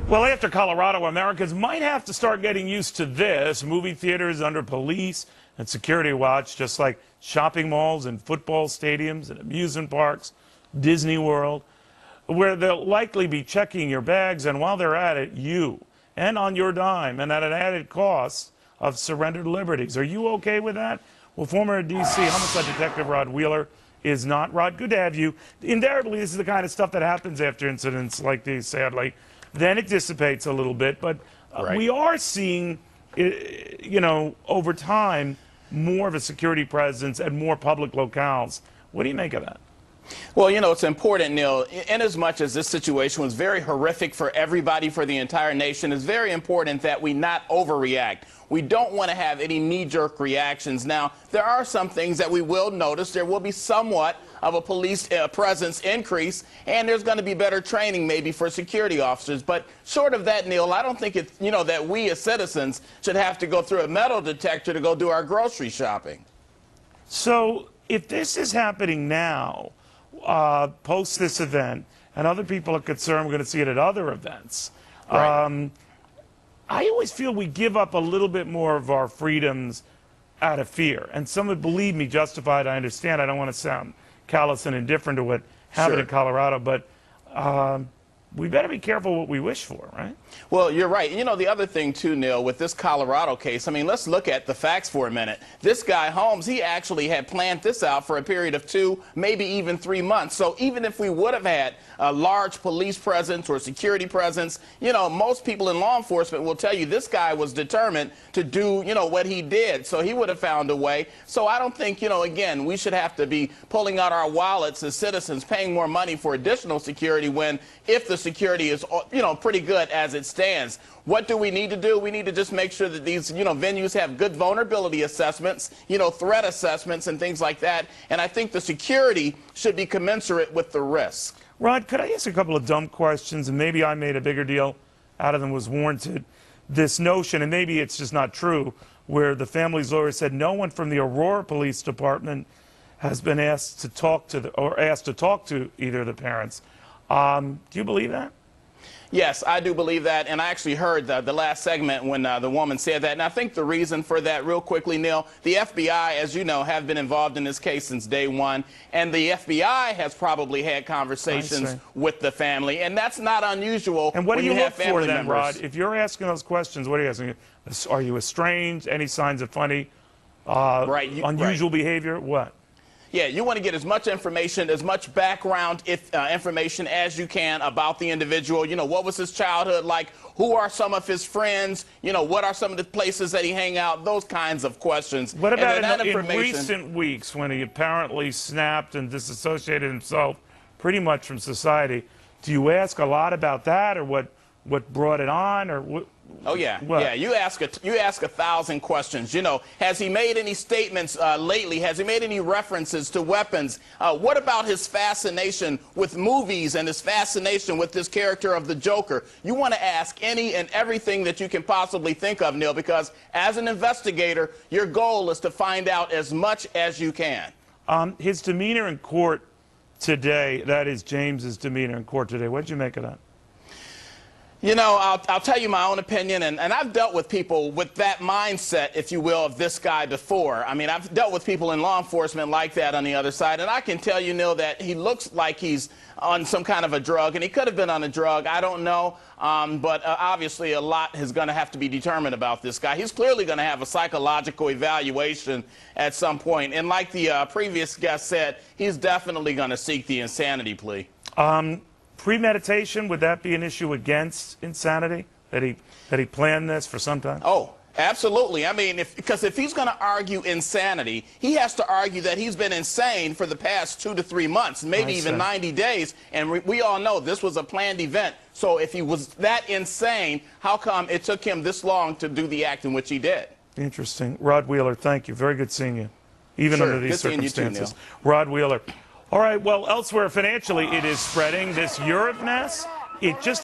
Well, after Colorado, Americans might have to start getting used to this. Movie theaters under police and security watch, just like shopping malls and football stadiums and amusement parks, Disney World, where they'll likely be checking your bags, and while they're at it, you, and on your dime, and at an added cost of surrendered liberties. Are you okay with that? Well, former D.C. homicide detective Rod Wheeler is not. Rod, good to have you. Invariably, this is the kind of stuff that happens after incidents like these, sadly. Then it dissipates a little bit, but we are seeing, over time, more of a security presence at more public locales. What do you make of that? Well, it's important, Neil, inasmuch as this situation was very horrific for everybody, for the entire nation, it's very important that we not overreact. We don't want to have any knee-jerk reactions. Now, there are some things that we will notice. There will be somewhat of a police presence increase, and there's going to be better training maybe for security officers. But short of that, Neil, I don't think it's, that we as citizens should have to go through a metal detector to go do our grocery shopping. So if this is happening now, post this event, and other people are concerned we're going to see it at other events, right. I always feel we give up a little bit more of our freedoms out of fear. And some would, believe me, justified. I understand. I don't want to sound callous and indifferent to what happened in Colorado, but we better be careful what we wish for, right? Well, you're right. The other thing, too, Neil, with this Colorado case, let's look at the facts for a minute. This guy, Holmes, he actually had planned this out for a period of 2, maybe even 3 months. So even if we would have had a large police presence or security presence, most people in law enforcement will tell you this guy was determined to do, what he did. So he would have found a way. So I don't think, again, we should have to be pulling out our wallets as citizens, paying more money for additional security when, if the security is, pretty good as it stands. What do we need to do? We need to just make sure that these, venues have good vulnerability assessments, threat assessments and things like that. And I think the security should be commensurate with the risk. Rod, could I ask a couple of dumb questions, and maybe I made a bigger deal out of them was warranted? This notion, and maybe it's just not true, where the family's lawyer said no one from the Aurora Police Department has been asked to talk to either of the parents. Do you believe that? Yes, I do believe that, and I actually heard the last segment when the woman said that, and I think the reason for that, real quickly, Neil, the FBI, as you know, have been involved in this case since day one, and the FBI has probably had conversations with the family, and that's not unusual. And what do you look for then, members. Rod? If you're asking those questions, what are you asking? Are you estranged? Any signs of funny, unusual behavior? What? Yeah, you want to get as much information, as much background information as you can about the individual. What was his childhood like? Who are some of his friends? What are some of the places that he hang out? Those kinds of questions. What about in recent weeks when he apparently snapped and disassociated himself pretty much from society? Do you ask a lot about that, or what brought it on, or what? Oh yeah, yeah. You ask 1,000 questions. Has he made any statements lately? Has he made any references to weapons? What about his fascination with movies and his fascination with this character of the Joker? You want to ask any and everything that you can possibly think of, Neil, because as an investigator, your goal is to find out as much as you can. His demeanor in court today, that is James's demeanor in court today, what did you make of that? I'll tell you my own opinion, and I've dealt with people with that mindset, if you will, of this guy before. I've dealt with people in law enforcement like that on the other side, and I can tell you, Neil, that he looks like he's on some kind of a drug, and he could have been on a drug. I don't know, but obviously a lot is going to have to be determined about this guy. He's clearly going to have a psychological evaluation at some point, and like the previous guest said, he's definitely going to seek the insanity plea. Premeditation, would that be an issue against insanity, that he planned this for some time? Oh, absolutely. Because if he's going to argue insanity, he has to argue that he's been insane for the past 2 to 3 months, maybe even 90 days. And we all know this was a planned event. So if he was that insane, how come it took him this long to do the act in which he did? Interesting. Rod Wheeler, thank you. Very good seeing you, even under these circumstances. Too, Rod Wheeler. All right, well, elsewhere financially, it is spreading. This Europe mess, it just